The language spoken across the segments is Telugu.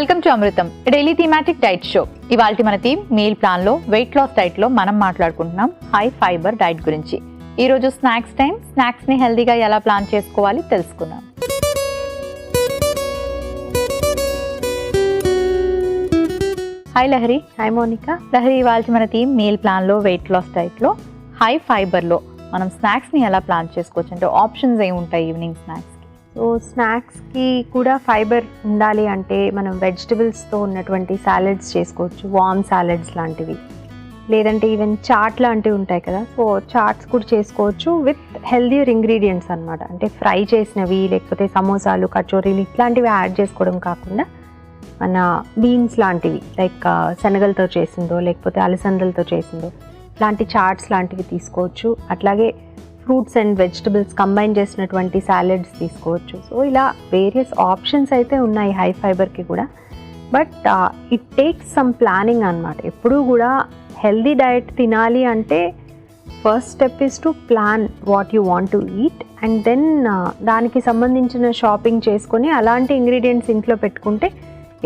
Welcome to Amrutham daily thematic diet show. ఇవాల్టి మన థీమ్ మీల్ ప్లాన్ లో వెయిట్ లాస్ డైట్ లో మనం మాట్లాడుకుంటున్నాం హై ఫైబర్ డైట్ గురించి. ఈ రోజు స్నాక్స్ టైం, స్నాక్స్ ని హెల్దీగా ఎలా ప్లాన్ చేసుకోవాలి తెలుసుకుందాం. హాయ్ లహరి. హాయ్ మోనికా. లహరి, ఇవాల్టి మన థీమ్ మీల్ ప్లాన్ లో వెయిట్ లాస్ డైట్ లో హై ఫైబర్ లో మనం స్నాక్స్ ని ఎలా ప్లాన్ చేసుకోవచ్చు అంటే ఆప్షన్స్ ఏమి ఉంటాయి ఈవినింగ్ స్నాక్స్? సో స్నాక్స్కి కూడా ఫైబర్ ఉండాలి అంటే మనం వెజిటబుల్స్తో ఉన్నటువంటి సాలెడ్స్ చేసుకోవచ్చు, వార్మ్ సాలెడ్స్ లాంటివి, లేదంటే ఈవెన్ చాట్ లాంటివి ఉంటాయి కదా, సో చాట్స్ కూడా చేసుకోవచ్చు విత్ హెల్దియర్ ఇంగ్రీడియంట్స్ అనమాట. అంటే ఫ్రై చేసినవి లేకపోతే సమోసాలు, కచోరీలు ఇట్లాంటివి యాడ్ చేసుకోవడం కాకుండా మన బీన్స్ లాంటివి లైక్ శనగలతో చేసిందో లేకపోతే అలసందలతో చేసిందో ఇట్లాంటి చాట్స్ లాంటివి తీసుకోవచ్చు. అట్లాగే ఫ్రూట్స్ అండ్ వెజిటబుల్స్ కంబైన్ చేసినటువంటి సాలెడ్స్ తీసుకోవచ్చు. సో ఇలా వేరియస్ ఆప్షన్స్ అయితే ఉన్నాయి హై ఫైబర్కి కూడా. But it takes some planning అనమాట. ఎప్పుడూ కూడా హెల్దీ డయట్ తినాలి అంటే first step is to plan what you want to eat and then దానికి సంబంధించిన షాపింగ్ చేసుకొని అలాంటి ఇంగ్రీడియంట్స్ ఇంట్లో పెట్టుకుంటే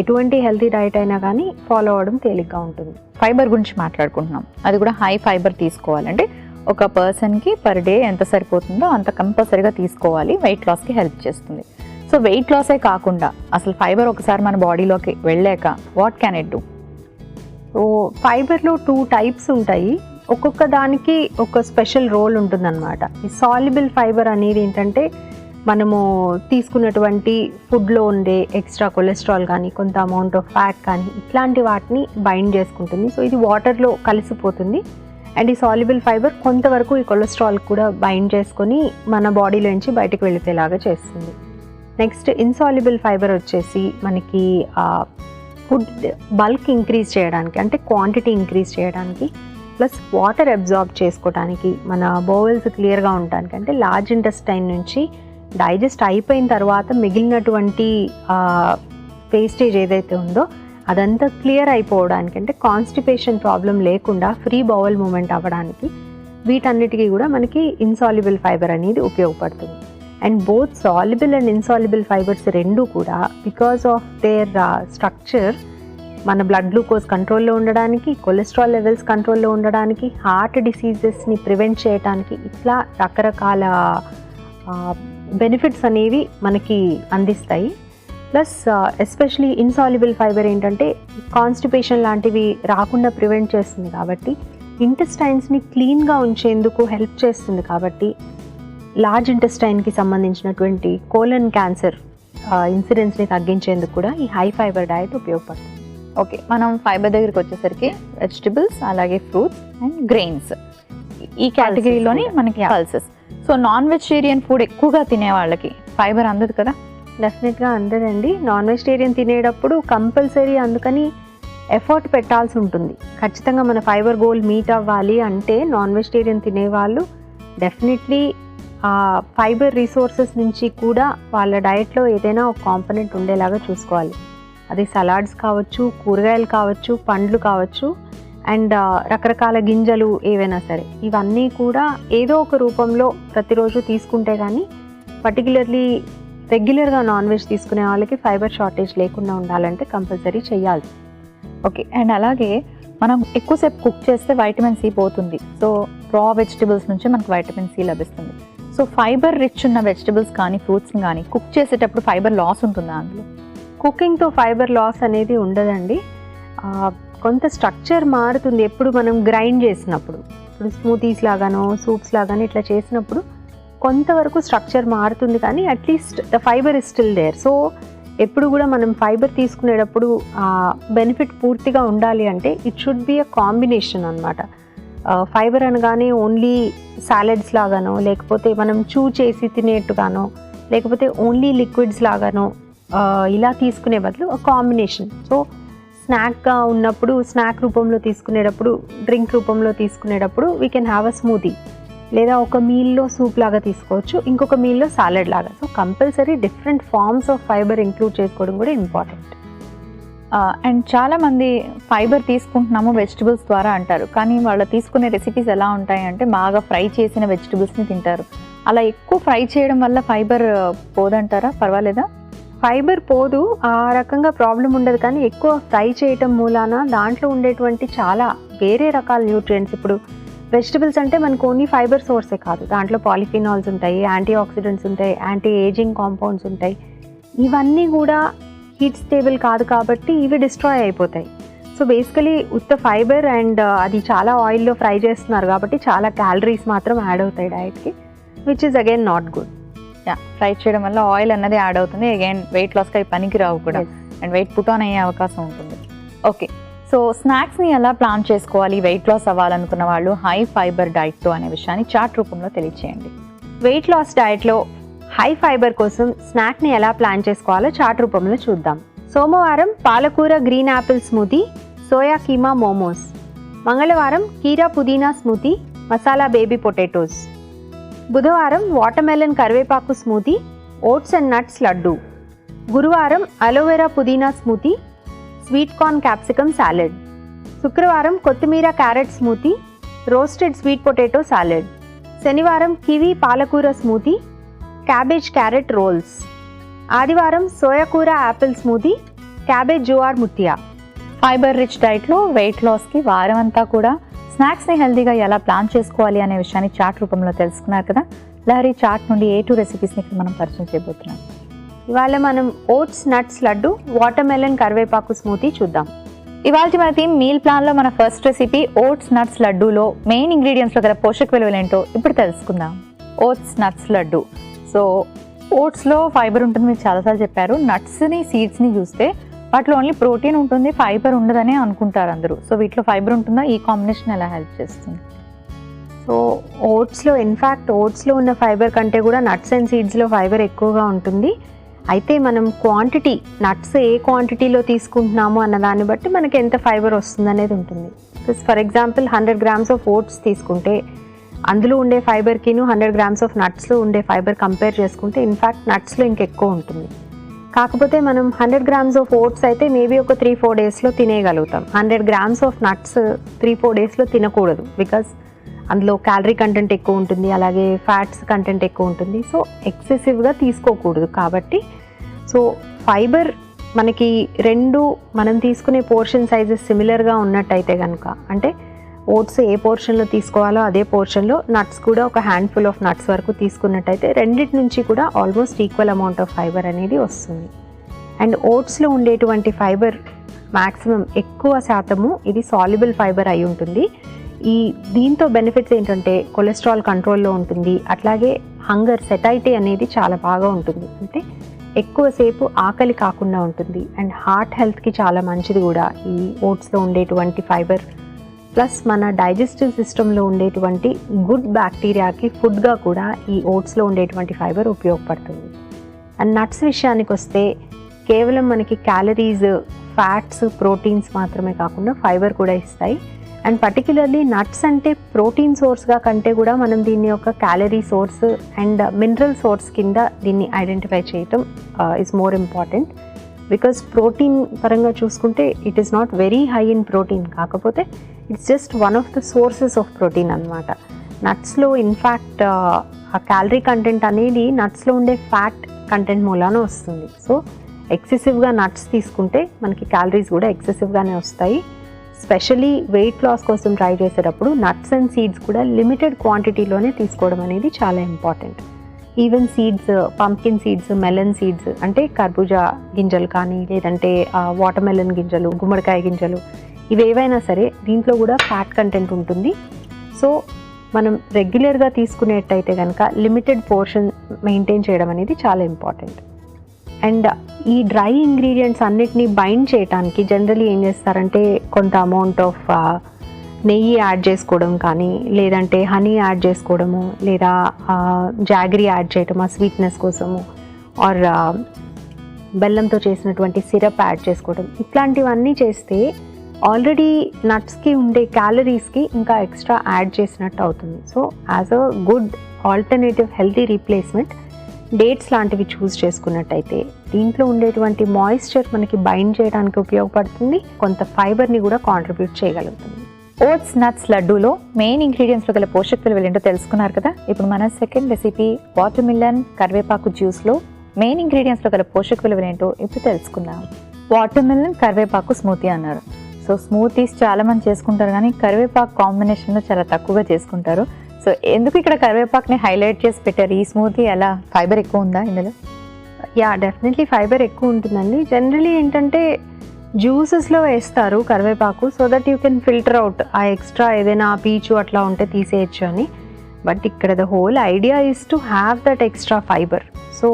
ఎటువంటి హెల్తీ డయట్ అయినా కానీ ఫాలో అవ్వడం తేలిగ్గా ఉంటుంది. ఫైబర్ గురించి మాట్లాడుకుంటున్నాం, అది కూడా హై ఫైబర్ తీసుకోవాలంటే ఒక పర్సన్కి పర్ డే ఎంత సరిపోతుందో అంత కంపల్సరీగా తీసుకోవాలి. వెయిట్ లాస్కి హెల్ప్ చేస్తుంది. సో వెయిట్ లాసే కాకుండా అసలు ఫైబర్ ఒకసారి మన బాడీలోకి వెళ్ళాక what can it do? So ఫైబర్లో 2 టైప్స్ ఉంటాయి. ఒక్కొక్క దానికి ఒక స్పెషల్ రోల్ ఉంటుందన్నమాట. ఈ సాల్యుబుల్ ఫైబర్ అనేది ఏంటంటే మనము తీసుకున్నటువంటి ఫుడ్లో ఉండే ఎక్స్ట్రా కొలెస్ట్రాల్ కానీ కొంత అమౌంట్ ఆఫ్ ఫ్యాట్ కానీ ఇట్లాంటి వాటిని బైండ్ చేసుకుంటుంది. సో ఇది వాటర్లో కలిసిపోతుంది. అండ్ ఈ సాల్యుబుల్ ఫైబర్ కొంతవరకు ఈ కొలెస్ట్రాల్ కూడా బైండ్ చేసుకొని మన బాడీలోంచి బయటకు వెళ్ళిపోయేలాగా చేస్తుంది. నెక్స్ట్ ఇన్సాల్యుబుల్ ఫైబర్ వచ్చేసి మనకి ఫుడ్ బల్క్ ఇంక్రీజ్ చేయడానికి అంటే క్వాంటిటీ ఇంక్రీజ్ చేయడానికి ప్లస్ వాటర్ అబ్జార్బ్ చేసుకోవడానికి మన బౌవెల్స్ క్లియర్గా ఉండడానికి అంటే లార్జ్ ఇంటెస్టైన్ నుంచి డైజెస్ట్ అయిపోయిన తర్వాత మిగిలినటువంటి వేస్టేజ్ ఏదైతే ఉందో అదంతా క్లియర్ అయిపోవడానికి అంటే కాన్స్టిపేషన్ ప్రాబ్లం లేకుండా ఫ్రీ బౌవల్ మూమెంట్ అవ్వడానికి వీటన్నిటికీ కూడా మనకి ఇన్సాల్యుబుల్ ఫైబర్ అనేది ఉపయోగపడుతుంది. And both soluble and insoluble fibres రెండు కూడా బికాస్ ఆఫ్ దేర్ స్ట్రక్చర్ మన బ్లడ్ గ్లూకోజ్ కంట్రోల్లో ఉండడానికి, కొలెస్ట్రాల్ లెవెల్స్ కంట్రోల్లో ఉండడానికి, హార్ట్ డిసీజెస్ని ప్రివెంట్ చేయడానికి ఇట్లా రకరకాల బెనిఫిట్స్ అనేవి మనకి అందిస్తాయి. ప్లస్ ఎస్పెషలీ ఇన్సాల్యుబుల్ ఫైబర్ ఏంటంటే కాన్స్టిపేషన్ లాంటివి రాకుండా ప్రివెంట్ చేస్తుంది కాబట్టి ఇంటెస్టైన్స్ని క్లీన్గా ఉంచేందుకు హెల్ప్ చేస్తుంది కాబట్టి లార్జ్ ఇంటెస్టైన్కి సంబంధించినటువంటి కోలన్ క్యాన్సర్ ఇన్సిడెన్స్ని తగ్గించేందుకు కూడా ఈ హై ఫైబర్ డయట్ ఉపయోగపడుతుంది. ఓకే, మనం ఫైబర్ దగ్గరికి వచ్చేసరికి వెజిటబుల్స్ అలాగే ఫ్రూట్స్ అండ్ గ్రెయిన్స్ ఈ కేటగిరీలోని మనకి pulses. So non vegetarian food ఎక్కువగా తినే వాళ్ళకి ఫైబర్ అందదు కదా? డెఫినెట్గా అందదండి. నాన్ వెజిటేరియన్ తినేటప్పుడు కంపల్సరీ అందుకని ఎఫర్ట్ పెట్టాల్సి ఉంటుంది. ఖచ్చితంగా మన ఫైబర్ గోల్ మీట్ అవ్వాలి అంటే నాన్ వెజిటేరియన్ తినేవాళ్ళు డెఫినెట్లీ ఫైబర్ రిసోర్సెస్ నుంచి కూడా వాళ్ళ డయట్లో ఏదైనా ఒక కాంపనెంట్ ఉండేలాగా చూసుకోవాలి. అది సలాడ్స్ కావచ్చు, కూరగాయలు కావచ్చు, పండ్లు కావచ్చు అండ్ రకరకాల గింజలు ఏవైనా సరే ఇవన్నీ కూడా ఏదో ఒక రూపంలో ప్రతిరోజు తీసుకుంటే కానీ పర్టికులర్లీ రెగ్యులర్గా నాన్ వెజ్ తీసుకునే వాళ్ళకి ఫైబర్ షార్టేజ్ లేకుండా ఉండాలంటే కంపల్సరీ చేయాలి. ఓకే, అండ్ అలాగే మనం ఎక్కువసేపు కుక్ చేస్తే వైటమిన్ సి పోతుంది. సో రా వెజిటబుల్స్ నుంచి మనకు వైటమిన్ సి లభిస్తుంది. సో ఫైబర్ రిచ్ ఉన్న వెజిటబుల్స్ కానీ ఫ్రూట్స్ని కానీ కుక్ చేసేటప్పుడు ఫైబర్ లాస్ ఉంటుందా అందులో? కుకింగ్తో ఫైబర్ లాస్ అనేది ఉండదండి. కొంత స్ట్రక్చర్ మారుతుంది ఎప్పుడు మనం గ్రైండ్ చేసినప్పుడు. ఇప్పుడు స్మూతీస్ లాగానో సూప్స్ లాగానో ఇట్లా చేసినప్పుడు కొంతవరకు స్ట్రక్చర్ మారుతుంది కానీ at least the fibre is still there. So ఎప్పుడు కూడా మనం ఫైబర్ తీసుకునేటప్పుడు బెనిఫిట్ పూర్తిగా ఉండాలి అంటే it should be a combination అనమాట. ఫైబర్ అనగానే ఓన్లీ సాలెడ్స్ లాగానో లేకపోతే మనం చూ చేసి తినేట్టుగానో లేకపోతే ఓన్లీ లిక్విడ్స్ లాగానో ఇలా తీసుకునే బదులు ఒక కాంబినేషన్. సో స్నాక్గా ఉన్నప్పుడు స్నాక్ రూపంలో తీసుకునేటప్పుడు, డ్రింక్ రూపంలో తీసుకునేటప్పుడు we can have a smoothie, లేదా ఒక మీల్లో సూప్ లాగా తీసుకోవచ్చు, ఇంకొక మీల్లో సాలెడ్ లాగా. So compulsory different forms of fibre include చేసుకోవడం కూడా ఇంపార్టెంట్. అండ్ చాలామంది ఫైబర్ తీసుకుంటున్నాము వెజిటబుల్స్ ద్వారా అంటారు, కానీ వాళ్ళు తీసుకునే రెసిపీస్ ఎలా ఉంటాయి అంటే బాగా ఫ్రై చేసిన వెజిటబుల్స్ని తింటారు. అలా ఎక్కువ ఫ్రై చేయడం వల్ల ఫైబర్ పోదంటారా? పర్వాలేదా? ఫైబర్ పోదు, ఆ రకంగా ప్రాబ్లం ఉండదు. కానీ ఎక్కువ ఫ్రై చేయటం మూలాన దాంట్లో ఉండేటువంటి చాలా వేరే రకాల న్యూట్రియంట్స్, ఇప్పుడు వెజిటబుల్స్ అంటే మనకు ఓన్లీ ఫైబర్ సోర్సే కాదు, దాంట్లో పాలిఫినాల్స్ ఉంటాయి, యాంటీ ఆక్సిడెంట్స్ ఉంటాయి, యాంటీ ఏజింగ్ కాంపౌండ్స్ ఉంటాయి. ఇవన్నీ కూడా హీట్ స్టేబుల్ కాదు కాబట్టి ఇవి డిస్ట్రాయ్ అయిపోతాయి. సో బేసికలీ ఉత్త ఫైబర్ అండ్ అది చాలా ఆయిల్లో ఫ్రై చేస్తున్నారు కాబట్టి చాలా క్యాలరీస్ మాత్రం యాడ్ అవుతాయి డైట్కి, which is again not good. Fry చేయడం వల్ల ఆయిల్ అన్నది యాడ్ అవుతుంది, అగైన్ వెయిట్ లాస్కి అవి పనికి రావు కూడా, అండ్ వెయిట్ పుట్ ఆన్ అయ్యే అవకాశం ఉంటుంది. ఓకే, సో స్నాక్స్ని ఎలా ప్లాన్ చేసుకోవాలి వెయిట్ లాస్ అవ్వాలనుకున్న వాళ్ళు హై ఫైబర్ డైట్తో అనే విషయాన్ని చార్ట్ రూపంలో తెలియచేయండి. వెయిట్ లాస్ డైట్లో హై ఫైబర్ కోసం స్నాక్ని ఎలా ప్లాన్ చేసుకోవాలో చార్ట్ రూపంలో చూద్దాం. సోమవారం పాలకూర green apple smoothie, soya keema momos. మంగళవారం కీరా పుదీనా స్మూతీ, మసాలా బేబీ పొటాటోస్. బుధవారం వాటర్మెలన్ కరివేపాకు smoothie, oats and nuts laddu. గురువారం అలోవెరా పుదీనా smoothie, sweet corn capsicum salad. శుక్రవారం కొత్తిమీర carrot smoothie, roasted sweet potato salad. శనివారం కివీ పాలకూర స్మూతీ, క్యాబేజ్ క్యారెట్ రోల్స్. ఆదివారం సోయాకూర apple smoothie, cabbage jowar muthia. Fibre rich డైట్లో వెయిట్ లాస్కి వారం అంతా కూడా స్నాక్స్ని హెల్తీగా ఎలా ప్లాన్ చేసుకోవాలి అనే విషయాన్ని చార్ట్ రూపంలో తెలుసుకున్నారు కదా. లహరి చార్ట్ నుండి A2 రెసిపీస్ని మనం పరిచయం చేయబోతున్నాం. ఇవాళ మనం ఓట్స్ నట్స్ లడ్డు, వాటర్మెలన్ కరివేపాకు స్మూతీ చూద్దాం. ఇవాళ మన థీమ్ మీల్ ప్లాన్లో మన ఫస్ట్ రెసిపీ ఓట్స్ నట్స్ లడ్డూలో మెయిన్ ఇంగ్రీడియంట్స్లో గల పోషక విలువలు ఏంటో ఇప్పుడు తెలుసుకుందాం. Oats nuts laddu. సో ఓట్స్లో ఫైబర్ ఉంటుంది, మీరు చాలాసార్లు చెప్పారు. నట్స్ని సీడ్స్ని చూస్తే వాటిలో ఓన్లీ ప్రోటీన్ ఉంటుంది, ఫైబర్ ఉండదని అనుకుంటారు అందరూ. సో వీటిలో ఫైబర్ ఉంటుందా, ఈ కాంబినేషన్ ఎలా హెల్ప్ చేస్తుంది? సో ఓట్స్లో ఇన్ఫ్యాక్ట్ ఓట్స్లో ఉన్న ఫైబర్ కంటే కూడా నట్స్ అండ్ సీడ్స్లో ఫైబర్ ఎక్కువగా ఉంటుంది. అయితే మనం క్వాంటిటీ, నట్స్ ఏ క్వాంటిటీలో తీసుకుంటున్నాము అన్న దాన్ని బట్టి మనకి ఎంత ఫైబర్ వస్తుంది అనేది ఉంటుంది. For example 100 grams of votes తీసుకుంటే అందులో ఉండే ఫైబర్కిను 100 grams ఆఫ్ నట్స్లో ఉండే ఫైబర్ కంపేర్ చేసుకుంటే ఇన్ఫ్యాక్ట్ నట్స్లో ఇంకెక్కువ ఉంటుంది. కాకపోతే మనం 100 grams ఆఫ్ ఓట్స్ అయితే మేబీ ఒక 3-4 daysలో తినేయగలుగుతాం. 100 grams ఆఫ్ నట్స్ 3-4 daysలో తినకూడదు, బికాస్ అందులో క్యాలరీ కంటెంట్ ఎక్కువ ఉంటుంది, అలాగే ఫ్యాట్స్ కంటెంట్ ఎక్కువ ఉంటుంది. సో ఎక్సెసివ్గా తీసుకోకూడదు. కాబట్టి సో ఫైబర్ మనకి రెండు మనం తీసుకునే పోర్షన్ సైజెస్ సిమిలర్గా ఉన్నట్టయితే కనుక, అంటే ఓట్స్ ఏ పోర్షన్లో తీసుకోవాలో అదే పోర్షన్లో నట్స్ కూడా ఒక హ్యాండ్ఫుల్ ఆఫ్ నట్స్ వరకు తీసుకున్నట్టయితే రెండింటి నుంచి కూడా almost equal amount of fibre అనేది వస్తుంది. అండ్ ఓట్స్లో ఉండేటువంటి ఫైబర్ మ్యాక్సిమం ఎక్కువ శాతము ఇది సాల్యుబుల్ ఫైబర్ అయి ఉంటుంది. దీంతో బెనిఫిట్స్ ఏంటంటే కొలెస్ట్రాల్ కంట్రోల్లో ఉంటుంది, అట్లాగే హంగర్ సెటైటీ అనేది చాలా బాగా ఉంటుంది, అంటే ఎక్కువసేపు ఆకలి కాకుండా ఉంటుంది. అండ్ హార్ట్ హెల్త్కి చాలా మంచిది కూడా ఈ ఓట్స్లో ఉండేటువంటి ఫైబర్. ప్లస్ మన డైజెస్టివ్ సిస్టంలో ఉండేటువంటి గుడ్ బ్యాక్టీరియాకి ఫుడ్గా కూడా ఈ ఓట్స్లో ఉండేటువంటి ఫైబర్ ఉపయోగపడుతుంది. అండ్ నట్స్ విషయానికి వస్తే కేవలం మనకి క్యాలరీస్, ఫ్యాట్స్, ప్రోటీన్స్ మాత్రమే కాకుండా ఫైబర్ కూడా ఇస్తాయి. అండ్ పర్టికులర్లీ నట్స్ అంటే ప్రోటీన్ సోర్స్గా కంటే కూడా మనం దీన్ని యొక్క calorie source and mineral source కింద దీన్ని ఐడెంటిఫై చేయటం is more important. Because protein పరంగా చూసుకుంటే it is not very high in protein, కాకపోతే it's just one of the sources of protein అనమాట. నట్స్లో ఇన్ఫ్యాక్ట్ ఆ క్యాలరీ కంటెంట్ అనేది నట్స్లో ఉండే ఫ్యాట్ కంటెంట్ మూలాన వస్తుంది. సో ఎక్సెసివ్గా నట్స్ తీసుకుంటే మనకి క్యాలరీస్ కూడా ఎక్సెసివ్గానే వస్తాయి. స్పెషలీ వెయిట్ లాస్ కోసం ట్రై చేసేటప్పుడు నట్స్ అండ్ సీడ్స్ కూడా లిమిటెడ్ క్వాంటిటీలోనే తీసుకోవడం అనేది చాలా important. Even seeds, pumpkin seeds, melon seeds అంటే కర్బూజా గింజలు కానీ, లేదంటే వాటర్మెలన్ గింజలు, గుమ్మడికాయ గింజలు, ఇవేవైనా సరే దీంట్లో కూడా ఫ్యాట్ కంటెంట్ ఉంటుంది. సో మనం రెగ్యులర్గా తీసుకునేట్టయితే కనుక లిమిటెడ్ పోర్షన్ మెయింటైన్ చేయడం అనేది చాలా ఇంపార్టెంట్. అండ్ ఈ డ్రై ఇంగ్రీడియంట్స్ అన్నిటినీ బైండ్ చేయడానికి జనరలీ ఏం చేస్తారంటే కొంత అమౌంట్ ఆఫ్ నెయ్యి యాడ్ చేసుకోవడం కానీ, లేదంటే హనీ యాడ్ చేసుకోవడము, లేదా జాగరీ యాడ్ చేయడం ఆ స్వీట్నెస్ కోసము, ఆర్ బెల్లంతో చేసినటువంటి సిరప్ యాడ్ చేసుకోవడం, ఇట్లాంటివన్నీ చేస్తే ఆల్రెడీ నట్స్కి ఉండే క్యాలరీస్కి ఇంకా ఎక్స్ట్రా యాడ్ చేసినట్టు అవుతుంది. So as a good alternative healthy replacement dates లాంటివి చూస్ చేసుకున్నట్టయితే దీంట్లో ఉండేటువంటి మాయిశ్చర్ మనకి బైండ్ చేయడానికి ఉపయోగపడుతుంది, కొంత ఫైబర్ని కూడా కాంట్రిబ్యూట్ చేయగలుగుతుంది. ఓట్స్ నట్స్ లడ్డూలో మెయిన్ ఇంగ్రీడియంట్స్లో గల పోషక విలువలు ఏంటో తెలుసుకున్నారు కదా. ఇప్పుడు మన సెకండ్ రెసిపీ వాటర్మిలన్ కరివేపాకు జ్యూస్లో మెయిన్ ఇంగ్రీడియంట్స్లో గల పోషక విలువలు ఏంటో ఇప్పుడు తెలుసుకుందాం. వాటర్ మిలన్ కరివేపాకు స్మూతీ అన్నారు. సో స్మూతీస్ చాలా మంది చేసుకుంటారు కానీ కరివేపాకు కాంబినేషన్లో చాలా తక్కువగా చేసుకుంటారు. సో ఎందుకు ఇక్కడ కరివేపాకుని హైలైట్ చేసి పెట్టారు? ఈ స్మూతీ ఎలా ఫైబర్ ఎక్కువ ఉందా ఇందులో? యా, డెఫినెట్లీ ఫైబర్ ఎక్కువ ఉంటుందండి. జనరలీ ఏంటంటే జ్యూసెస్లో వేస్తారు కరివేపాకు, so that you can filter out ఆ ఎక్స్ట్రా ఏదైనా పీచు అట్లా ఉంటే తీసేయచ్చు అని. బట్ ఇక్కడ the whole idea is to have that extra fibre. So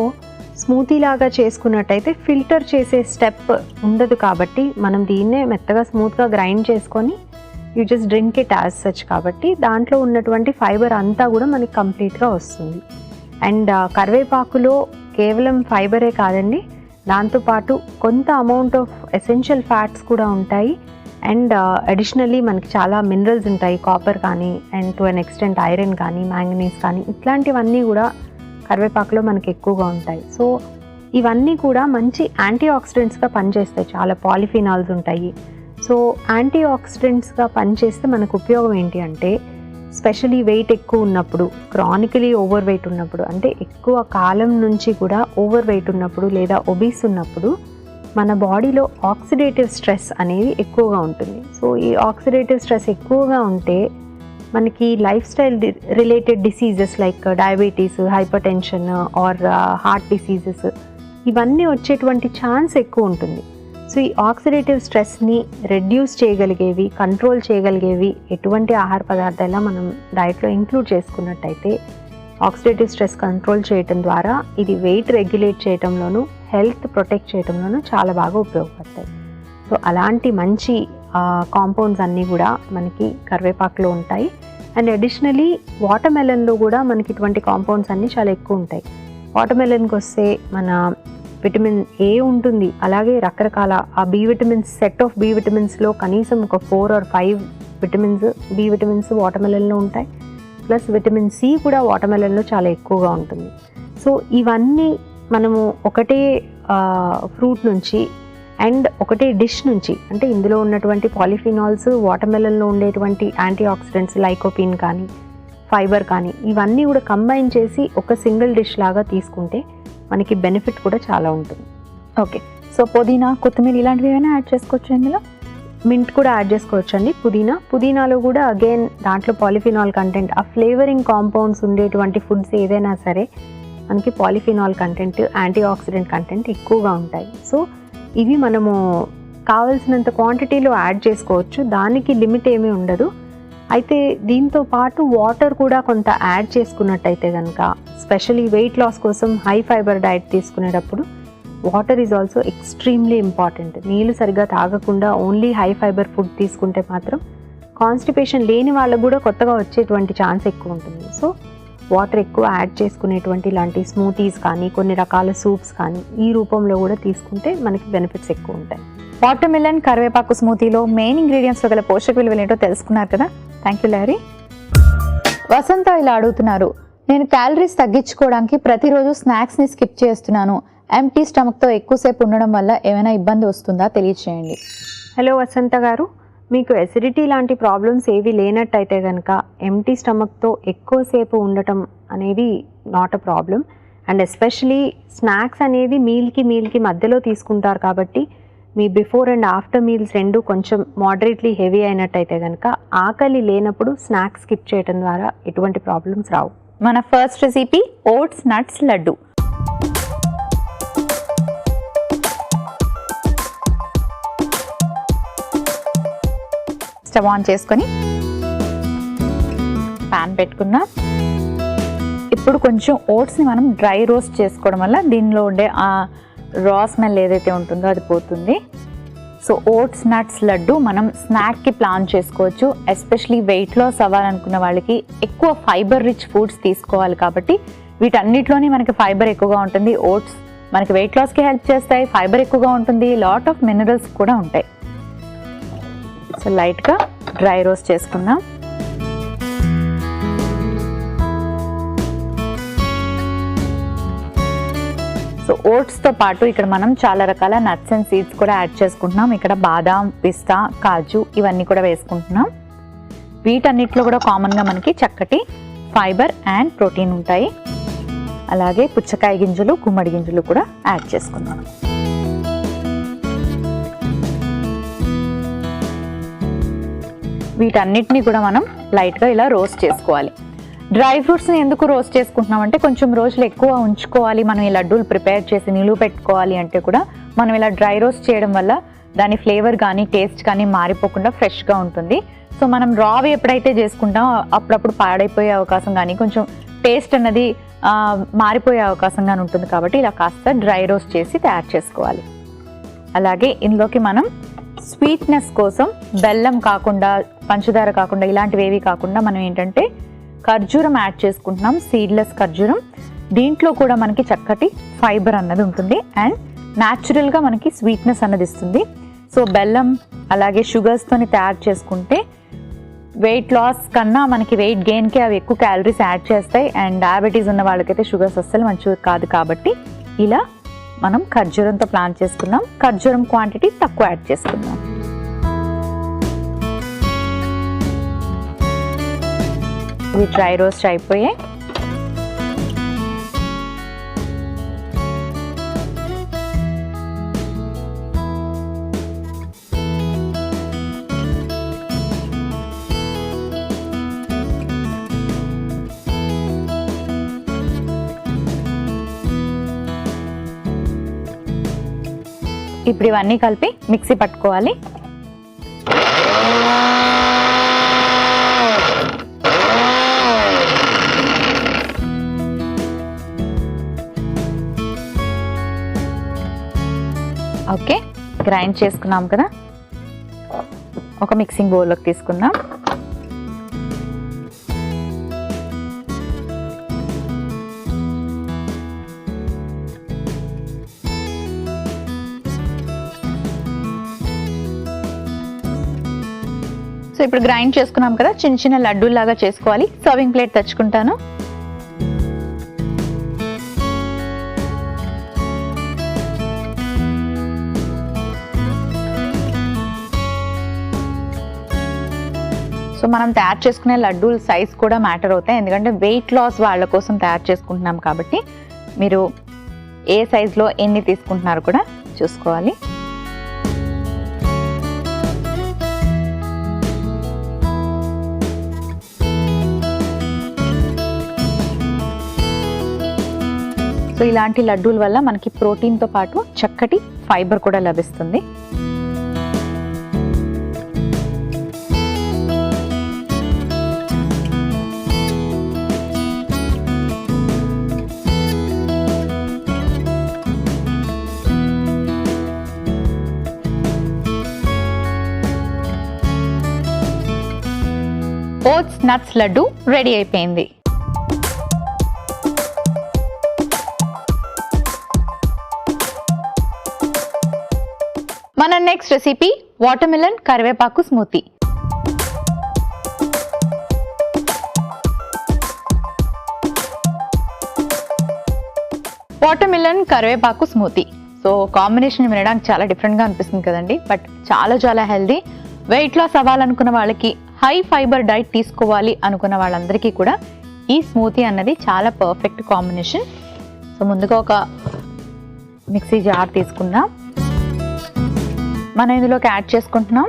smoothie లాగా చేసుకున్నట్టయితే ఫిల్టర్ చేసే స్టెప్ ఉండదు కాబట్టి మనం దీన్నే మెత్తగా స్మూత్గా గ్రైండ్ చేసుకొని you just drink it as such. కాబట్టి దాంట్లో ఉన్నటువంటి ఫైబర్ అంతా కూడా మనకి కంప్లీట్గా వస్తుంది. అండ్ కరివేపాకులో కేవలం ఫైబరే కాదండి, దాంతోపాటు కొంత అమౌంట్ ఆఫ్ ఎసెన్షియల్ ఫ్యాట్స్ కూడా ఉంటాయి. అండ్ అడిషనల్లీ మనకి చాలా మినరల్స్ ఉంటాయి, కాపర్ కానీ and to an extent iron కానీ మ్యాంగనీస్ కానీ ఇట్లాంటివన్నీ కూడా కరివేపాకులో మనకి ఎక్కువగా ఉంటాయి. సో ఇవన్నీ కూడా మంచి యాంటీ ఆక్సిడెంట్స్గా పనిచేస్తాయి. చాలా పాలిఫినాల్స్ ఉంటాయి. సో యాంటీ ఆక్సిడెంట్స్గా పనిచేస్తే మనకు ఉపయోగం ఏంటి అంటే స్పెషలీ వెయిట్ ఎక్కువ ఉన్నప్పుడు, క్రానికలీ ఓవర్ వెయిట్ ఉన్నప్పుడు, అంటే ఎక్కువ కాలం నుంచి కూడా ఓవర్ వెయిట్ ఉన్నప్పుడు లేదా ఒబీస్ ఉన్నప్పుడు మన బాడీలో ఆక్సిడేటివ్ స్ట్రెస్ అనేది ఎక్కువగా ఉంటుంది. సో ఈ ఆక్సిడేటివ్ స్ట్రెస్ ఎక్కువగా ఉంటే మనకి life style related diseases like diabetes, hyper tension are heart diseases ఇవన్నీ వచ్చేటువంటి ఛాన్స్ ఎక్కువ ఉంటుంది. సో ఈ ఆక్సిడేటివ్ స్ట్రెస్ని రెడ్యూస్ చేయగలిగేవి, కంట్రోల్ చేయగలిగేవి ఎటువంటి ఆహార పదార్థాలు మనం డైట్లో ఇంక్లూడ్ చేసుకున్నట్టయితే ఆక్సిడేటివ్ స్ట్రెస్ కంట్రోల్ చేయటం ద్వారా ఇది వెయిట్ రెగ్యులేట్ చేయటంలోనూ హెల్త్ ప్రొటెక్ట్ చేయటంలోనూ చాలా బాగా ఉపయోగపడతాయి. సో అలాంటి మంచి కాంపౌండ్స్ అన్నీ కూడా మనకి కరివేపాకులో ఉంటాయి. అండ్ అడిషనలీ వాటర్ మెలన్లో కూడా మనకి ఇటువంటి కాంపౌండ్స్ అన్నీ చాలా ఎక్కువ ఉంటాయి. వాటర్ మెలన్కి వస్తే మన విటమిన్ ఏ ఉంటుంది, అలాగే రకరకాల ఆ B vitamins, set of B విటమిన్స్లో కనీసం ఒక 4 or 5 vitamins, B vitamins water మెలన్లో ఉంటాయి. ప్లస్ విటమిన్ సి కూడా వాటర్ మెలన్లో చాలా ఎక్కువగా ఉంటుంది. సో ఇవన్నీ మనము ఒకటే ఫ్రూట్ నుంచి అండ్ ఒకటే డిష్ నుంచి, అంటే ఇందులో ఉన్నటువంటి పాలిఫినాల్స్, వాటర్ మెలన్లో ఉండేటువంటి యాంటీ ఆక్సిడెంట్స్ లైకోపిన్ కానీ ఫైబర్ కానీ ఇవన్నీ కూడా కంబైన్ చేసి ఒక సింగిల్ డిష్ లాగా తీసుకుంటే మనకి బెనిఫిట్ కూడా చాలా ఉంటుంది. ఓకే, సో పుదీనా, కొత్తిమీర ఇలాంటివి ఏమైనా యాడ్ చేసుకోవచ్చు ఇందులో? మింట్ కూడా యాడ్ చేసుకోవచ్చు అండి. పుదీనాలో కూడా అగైన్ దాంట్లో పాలిఫినాల్ కంటెంట్, ఆ ఫ్లేవరింగ్ కాంపౌండ్స్ ఉండేటువంటి ఫుడ్స్ ఏదైనా సరే మనకి polyphenol content, anti oxidant content ఎక్కువగా ఉంటాయి. సో ఇవి మనము కావలసినంత క్వాంటిటీలో యాడ్ చేసుకోవచ్చు, దానికి లిమిట్ ఏమీ ఉండదు. అయితే దీంతో పాటు వాటర్ కూడా కొంత యాడ్ చేసుకున్నట్టయితే కనుక, స్పెషలీ వెయిట్ లాస్ కోసం హై ఫైబర్ డైట్ తీసుకునేటప్పుడు water is also extremely important. నీళ్ళు సరిగ్గా తాగకుండా ఓన్లీ హై ఫైబర్ ఫుడ్ తీసుకుంటే మాత్రం కాన్స్టిపేషన్ లేని వాళ్ళకు కూడా కొత్తగా వచ్చేటువంటి ఛాన్స్ ఎక్కువ ఉంటుంది. సో వాటర్ ఎక్కువ యాడ్ చేసుకునేటువంటి ఇలాంటి స్మూతీస్ కానీ కొన్ని రకాల సూప్స్ కానీ ఈ రూపంలో కూడా తీసుకుంటే మనకి బెనిఫిట్స్ ఎక్కువ ఉంటాయి. వాటర్ మిలన్ కరివేపాకు స్మూతీలో మెయిన్ ఇంగ్రీడియంట్స్లో గల పోషక విలువలు ఏంటో తెలుసుకున్నారు కదా. Thank you lorry. వసంత ఇలా అడుగుతున్నారు, నేను క్యాలరీస్ తగ్గించుకోవడానికి ప్రతిరోజు స్నాక్స్ని స్కిప్ చేస్తున్నాను. ఎంటీ స్టమక్తో ఎక్కువసేపు ఉండడం వల్ల ఏమైనా ఇబ్బంది వస్తుందా తెలియచేయండి. హలో వసంత గారు, మీకు ఎసిడిటీ లాంటి ప్రాబ్లమ్స్ ఏవి లేనట్టయితే కనుక ఎంటీ స్టమక్తో ఎక్కువసేపు ఉండటం అనేది not a problem. And especially snacks అనేది మీల్కి మధ్యలో తీసుకుంటారు కాబట్టి me before and after meals రెండు కొంచెం మోడరేట్లీ హెవీ అయినట్టయితే కనుక ఆకలి లేనప్పుడు స్నాక్స్ స్కిప్ చేయడం ద్వారా ఎటువంటి ప్రాబ్లమ్స్ రావు. మన first recipe oats nuts laddu. Stove on చేసుకొని ప్యాన్ పెట్టుకుందాం. ఇప్పుడు కొంచెం ఓట్స్ని మనం డ్రై రోస్ట్ చేసుకోవడం వల్ల దీనిలో ఉండే ఆ రా స్మెల్ ఏదైతే ఉంటుందో అది పోతుంది. సో ఓట్స్ నట్స్ లడ్డు మనం స్నాక్కి ప్లాన్ చేసుకోవచ్చు. ఎస్పెషలీ వెయిట్ లాస్ అవ్వాలనుకున్న వాళ్ళకి ఎక్కువ ఫైబర్ రిచ్ ఫుడ్స్ తీసుకోవాలి కాబట్టి వీటన్నిటిలోనే మనకి ఫైబర్ ఎక్కువగా ఉంటుంది. ఓట్స్ మనకి వెయిట్ లాస్కి హెల్ప్ చేస్తాయి, ఫైబర్ ఎక్కువగా ఉంటుంది, లాట్ ఆఫ్ మినరల్స్ కూడా ఉంటాయి. సో లైట్గా డ్రై రోస్ట్ చేసుకుందాం. సో ఓట్స్తో పాటు ఇక్కడ మనం చాలా రకాల నట్స్ అండ్ సీడ్స్ కూడా యాడ్ చేసుకుంటున్నాం. ఇక్కడ బాదాం, పిస్తా, కాజు ఇవన్నీ కూడా వేసుకుంటున్నాం. వీటన్నిటిలో కూడా కామన్గా మనకి చక్కటి ఫైబర్ అండ్ ప్రోటీన్ ఉంటాయి. అలాగే పుచ్చకాయ గింజలు, గుమ్మడి గింజలు కూడా యాడ్ చేసుకుందాం. వీటన్నిటిని కూడా మనం లైట్గా ఇలా రోస్ట్ చేసుకోవాలి. డ్రై ఫ్రూట్స్ని ఎందుకు రోస్ట్ చేసుకుంటున్నాం అంటే కొంచెం రోజులు ఎక్కువ ఉంచుకోవాలి, మనం ఈ లడ్డూలు ప్రిపేర్ చేసి నిలువ పెట్టుకోవాలి అంటే కూడా మనం ఇలా డ్రై రోస్ట్ చేయడం వల్ల దాని ఫ్లేవర్ కానీ టేస్ట్ కానీ మారిపోకుండా ఫ్రెష్గా ఉంటుంది. సో మనం రావి ఎప్పుడైతే చేసుకుంటామో అప్పుడప్పుడు పాడైపోయే అవకాశం కానీ కొంచెం టేస్ట్ అన్నది మారిపోయే అవకాశం కానీ ఉంటుంది. కాబట్టి ఇలా కాస్త డ్రై రోస్ట్ చేసి తయారు చేసుకోవాలి. అలాగే ఇందులోకి మనం స్వీట్నెస్ కోసం బెల్లం కాకుండా, పంచదార కాకుండా, ఇలాంటివి ఏవి కాకుండా మనం ఏంటంటే ఖర్జూరం యాడ్ చేసుకుంటున్నాం, సీడ్లెస్ ఖర్జూరం. దీంట్లో కూడా మనకి చక్కటి ఫైబర్ అన్నది ఉంటుంది అండ్ న్యాచురల్గా మనకి స్వీట్నెస్ అన్నది ఇస్తుంది. సో బెల్లం అలాగే షుగర్స్తోని తయారు చేసుకుంటే వెయిట్ లాస్ కన్నా మనకి వెయిట్ గెయిన్కి అవి ఎక్కువ క్యాలరీస్ యాడ్ చేస్తాయి అండ్ డయాబెటీస్ ఉన్న వాళ్ళకైతే షుగర్స్ అస్సలు మంచిది కాదు. కాబట్టి ఇలా మనం ఖర్జూరంతో ప్లాన్ చేసుకుందాం. ఖర్జూరం క్వాంటిటీ తక్కువ యాడ్ చేసుకుందాం. ఇవి డ్రై రోస్ట్ అయిపోయాయి. ఇప్పుడు ఇవన్నీ కలిపి మిక్సీ పట్టుకోవాలి. ఓకే, గ్రైండ్ చేసుకున్నాం కదా, ఒక మిక్సింగ్ బౌల్లోకి తీసుకుందాం. సో ఇప్పుడు గ్రైండ్ చేసుకున్నాం కదా, చిన్న చిన్న లడ్డూలాగా చేసుకోవాలి. సర్వింగ్ ప్లేట్ తెచ్చుకుంటాను. సో మనం తయారు చేసుకునే లడ్డూల సైజ్ కూడా మ్యాటర్ అవుతాయి, ఎందుకంటే వెయిట్ లాస్ వాళ్ళ కోసం తయారు చేసుకుంటున్నాం కాబట్టి మీరు ఏ సైజులో ఎన్ని తీసుకుంటున్నారో కూడా చూసుకోవాలి. సో ఇలాంటి లడ్డూల వల్ల మనకి ప్రోటీన్తో పాటు చక్కటి ఫైబర్ కూడా లభిస్తుంది. ఓట్స్ నట్స్ లడ్డు రెడీ అయిపోయింది. మన నెక్స్ట్ రెసిపీ వాటర్మిలన్ కరివేపాకు స్మూతీ. వాటర్మిలన్ కరివేపాకు స్మూతీ. సో కాంబినేషన్ వినడానికి చాలా డిఫరెంట్గా అనిపిస్తుంది కదండి, బట్ చాలా చాలా హెల్దీ. వెయిట్ లాస్ అవ్వాలనుకున్న వాళ్ళకి, హై ఫైబర్ డైట్ తీసుకోవాలి అనుకున్న వాళ్ళందరికీ కూడా ఈ స్మూతీ అన్నది చాలా పర్ఫెక్ట్ కాంబినేషన్. సో ముందుగా ఒక మిక్సీ జార్ తీసుకుందాం. మనం ఇందులోకి యాడ్ చేసుకుంటున్నాం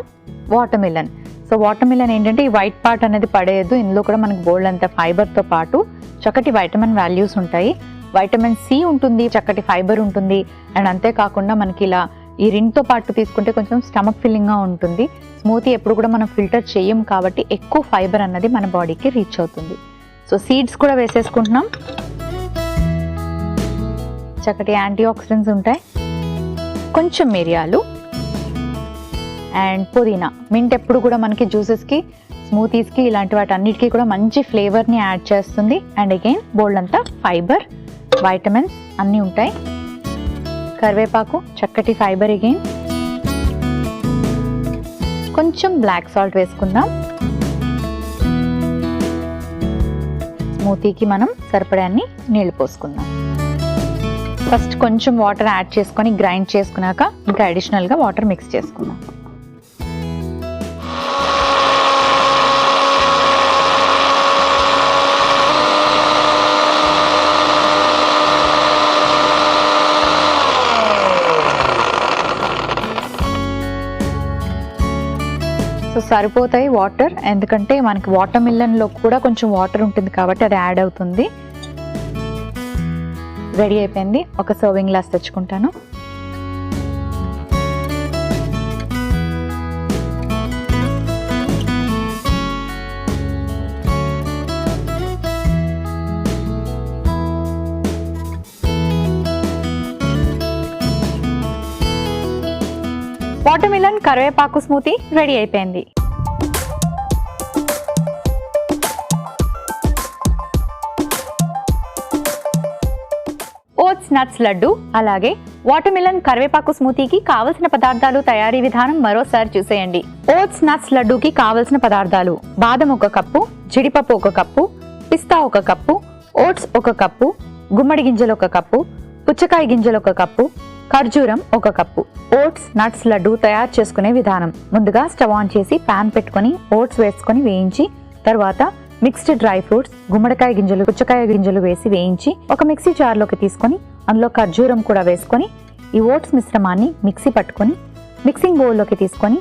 వాటర్మిలన్. సో వాటర్మిలన్ ఏంటంటే ఈ వైట్ పార్ట్ అనేది పడేయద్దు. ఇందులో కూడా మనకు బోల్డ్ అంత ఫైబర్తో పాటు చక్కటి వైటమిన్ వాల్యూస్ ఉంటాయి. వైటమిన్ సి ఉంటుంది, చక్కటి ఫైబర్ ఉంటుంది అండ్ అంతేకాకుండా మనకి ఇలా ఈ రింగ్తో పాటు తీసుకుంటే కొంచెం స్టమక్ ఫిల్లింగ్గా ఉంటుంది. స్మూతీ ఎప్పుడు కూడా మనం ఫిల్టర్ చేయం కాబట్టి ఎక్కువ ఫైబర్ అన్నది మన బాడీకి రీచ్ అవుతుంది. సో సీడ్స్ కూడా వేసేసుకుంటున్నాం. చక్కటి యాంటీ ఆక్సిడెంట్స్ ఉంటాయి. కొంచెం మిరియాలు అండ్ పుదీనా. మింట్ ఎప్పుడు కూడా మనకి జ్యూసెస్కి, స్మూతీస్కి, ఇలాంటి వాటి అన్నిటికీ కూడా మంచి ఫ్లేవర్ని యాడ్ చేస్తుంది. అండ్ అగైన్ బోల్డ్ అంతా ఫైబర్, వైటమిన్స్ అన్నీ ఉంటాయి. కరివేపాకు చక్కటి ఫైబర్. అగైన్ కొంచెం బ్లాక్ సాల్ట్ వేసుకుందాం. స్మూతీకి మనం సరిపడాన్ని నీళ్లు పోసుకుందాం. ఫస్ట్ కొంచెం వాటర్ యాడ్ చేసుకొని గ్రైండ్ చేసుకున్నాక ఇంకా అడిషనల్గా వాటర్ మిక్స్ చేసుకుందాం. సరిపోతాయి వాటర్, ఎందుకంటే మనకి వాటర్ మిలన్లో కూడా కొంచెం వాటర్ ఉంటుంది కాబట్టి అది యాడ్ అవుతుంది. రెడీ అయిపోయింది. ఒక సర్వింగ్ గ్లాస్ తెచ్చుకుంటాను. వాటర్ మిలన్ కరివేపాకు స్మూతీ రెడీ అయిపోయింది. ఓట్స్ నట్స్ లడ్డు అలాగే వాటర్ మిలన్ కరివేపాకు స్మూతీకి కావలసిన పదార్థాలు, తయారీ విధానం మరోసారి చూసేయండి. ఓట్స్ నట్స్ లడ్డూకి కావలసిన పదార్థాలు: బాదం 1 కప్పు, జీడిపప్పు 1 కప్పు, పిస్తా 1 కప్పు, ఓట్స్ 1 కప్పు, గుమ్మడి గింజలు 1 కప్పు, పుచ్చకాయ గింజలు 1 కప్పు, ఖర్జూరం 1 కప్పు. ఓట్స్ నట్స్ లడ్డు తయారు చేసుకునే విధానం: ముందుగా స్టవ్ ఆన్ చేసి పాన్ పెట్టుకొని ఓట్స్ వేసుకొని వేయించి, తర్వాత మిక్స్డ్ డ్రై ఫ్రూట్స్, గుమ్మడికాయ గింజలు, పుచ్చకాయ గింజలు వేసి వేయించి ఒక మిక్సీ జార్లోకి తీసుకొని అందులో ఖర్జూరం కూడా వేసుకొని ఈ ఓట్స్ మిశ్రమాన్ని మిక్సీ పట్టుకొని మిక్సింగ్ బౌల్లోకి తీసుకొని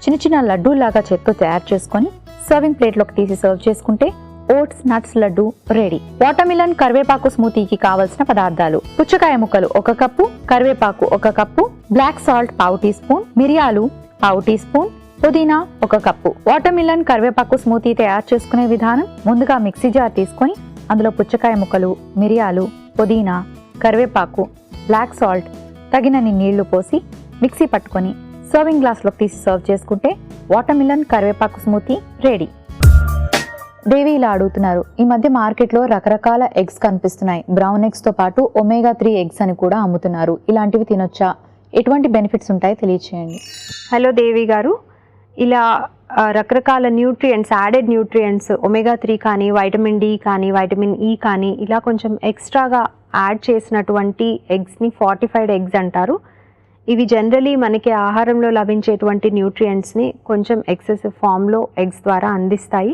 చిన్న చిన్న లడ్డూలాగా చేత్తో తయారు చేసుకొని సర్వింగ్ ప్లేట్లోకి తీసి సర్వ్ చేసుకుంటే oats nuts laddu ready. Watermelon కరివేపాకు స్మూతీకి కావలసిన పదార్థాలు: పుచ్చకాయ ముక్కలు 1 కప్పు, కరివేపాకు 1 cup, black salt 1/2 teaspoon, మిరియాలు 1/2 టీ స్పూన్, పుదీనా 1 కప్పు. వాటర్ మిలన్ కరివేపాకు స్మూతీ తయారు చేసుకునే విధానం: ముందుగా మిక్సీ జార్ తీసుకొని అందులో పుచ్చకాయ ముక్కలు, మిరియాలు, పుదీనా, కరివేపాకు, బ్లాక్ సాల్ట్, తగినన్ని నీళ్లు పోసి మిక్సీ పట్టుకొని సర్వింగ్ గ్లాస్లోకి తీసి సర్వ్ చేసుకుంటే వాటర్ మిలన్ కరివేపాకు స్మూతీ రెడీ. దేవి ఇలా అడుగుతున్నారు, ఈ మధ్య మార్కెట్లో రకరకాల ఎగ్స్ కనిపిస్తున్నాయి, బ్రౌన్ ఎగ్స్ తో పాటు ఒమేగా 3 ఎగ్స్ అని కూడా అమ్ముతున్నారు, ఇలాంటివి తినొచ్చా? ఎటువంటి బెనిఫిట్స్ ఉంటాయి తెలియచేయండి. హలో దేవి గారు, ఇలా రకరకాల న్యూట్రియంట్స్, యాడెడ్ న్యూట్రియంట్స్ ఒమేగా 3 కానీ, వైటమిన్ డి కానీ, వైటమిన్ ఈ కానీ ఇలా కొంచెం ఎక్స్ట్రాగా యాడ్ చేసినటువంటి ఎగ్స్ని ఫార్టిఫైడ్ ఎగ్స్ అంటారు. ఇవి జనరలీ మనకి ఆహారంలో లభించేటువంటి న్యూట్రియంట్స్ని కొంచెం ఎక్సెసివ్ ఫామ్లో ఎగ్స్ ద్వారా అందిస్తాయి.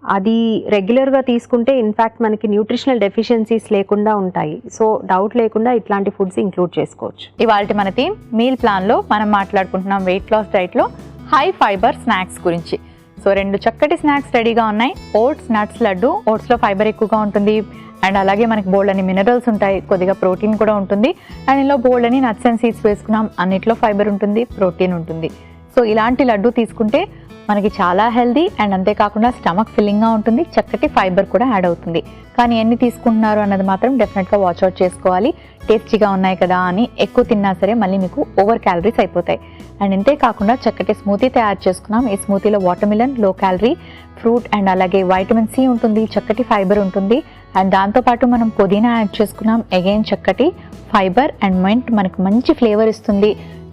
అది రెగ్యులర్గా తీసుకుంటే ఇన్ఫ్యాక్ట్ మనకి న్యూట్రిషనల్ డెఫిషియన్సీస్ లేకుండా ఉంటాయి. సో డౌట్ లేకుండా ఇట్లాంటి ఫుడ్స్ ఇంక్లూడ్ చేసుకోవచ్చు. ఇవాళ మన థీమ్ మీల్ ప్లాన్లో మనం మాట్లాడుకుంటున్నాం వెయిట్ లాస్ డైట్లో హై ఫైబర్ స్నాక్స్ గురించి. సో 2 చక్కటి స్నాక్స్ రెడీగా ఉన్నాయి. ఓట్స్ నట్స్ లడ్డు, ఓట్స్లో ఫైబర్ ఎక్కువగా ఉంటుంది అండ్ అలాగే మనకి బోల్డ్ అని మినరల్స్ ఉంటాయి, కొద్దిగా ప్రోటీన్ కూడా ఉంటుంది. అండ్ ఇందులో బోల్డ్ అని నట్స్ అండ్ సీడ్స్ వేసుకున్నాం, అన్నిట్లో ఫైబర్ ఉంటుంది, ప్రోటీన్ ఉంటుంది. సో ఇలాంటి లడ్డు తీసుకుంటే మనకి చాలా హెల్దీ అండ్ అంతేకాకుండా స్టమక్ ఫిల్లింగ్గా ఉంటుంది, చక్కటి ఫైబర్ కూడా యాడ్ అవుతుంది. కానీ ఎన్ని తీసుకుంటున్నారు అన్నది మాత్రం డెఫినెట్గా వాచ్అవుట్ చేసుకోవాలి. టేస్టీగా ఉన్నాయి కదా అని ఎక్కువ తిన్నా సరే మళ్ళీ మీకు ఓవర్ క్యాలరీస్ అయిపోతాయి. అండ్ అంతేకాకుండా చక్కటి స్మూతీ తయారు చేసుకున్నాం. ఈ స్మూతీలో water melon low calorie fruit and అలాగే వైటమిన్ సి ఉంటుంది, చక్కటి ఫైబర్ ఉంటుంది. అండ్ దాంతోపాటు మనం పుదీనా యాడ్ చేసుకున్నాం, అగైన్ చక్కటి ఫైబర్ అండ్ మెంట్ మనకు మంచి ఫ్లేవర్ ఇస్తుంది.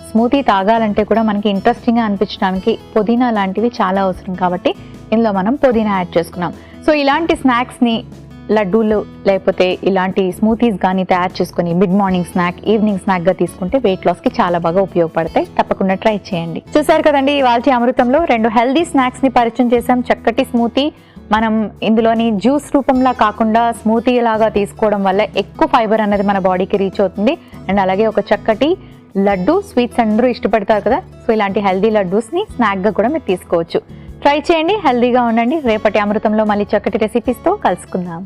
స్మూతీ తాగాలంటే కూడా మనకి ఇంట్రెస్టింగ్గా అనిపించడానికి పుదీనా లాంటివి చాలా అవసరం కాబట్టి ఇందులో మనం పుదీనా యాడ్ చేసుకున్నాం. సో ఇలాంటి స్నాక్స్ని లడ్డూలు లేకపోతే ఇలాంటి స్మూతీస్ కానీ తయారు చేసుకుని మిడ్ మార్నింగ్ స్నాక్, ఈవినింగ్ స్నాక్గా తీసుకుంటే వెయిట్ లాస్కి చాలా బాగా ఉపయోగపడతాయి. తప్పకుండా ట్రై చేయండి. చూసారు కదండి, ఇవాల్టి అమృతంలో 2 హెల్దీ స్నాక్స్ని పరిచయం చేసాం. చక్కటి స్మూతీ మనం ఇందులోని జ్యూస్ రూపంలా కాకుండా స్మూతీ లాగా తీసుకోవడం వల్ల ఎక్కువ ఫైబర్ అనేది మన బాడీకి రీచ్ అవుతుంది. అండ్ అలాగే ఒక చక్కటి లడ్డు, స్వీట్స్ అందరూ ఇష్టపడతారు కదా, సో ఇలాంటి హెల్దీ లడ్డూస్ని స్నాక్గా కూడా మీరు తీసుకోవచ్చు. ట్రై చేయండి, హెల్దీగా ఉండండి. రేపటి అమృతంలో మళ్ళీ చక్కటి రెసిపీస్తో కలుసుకుందాం.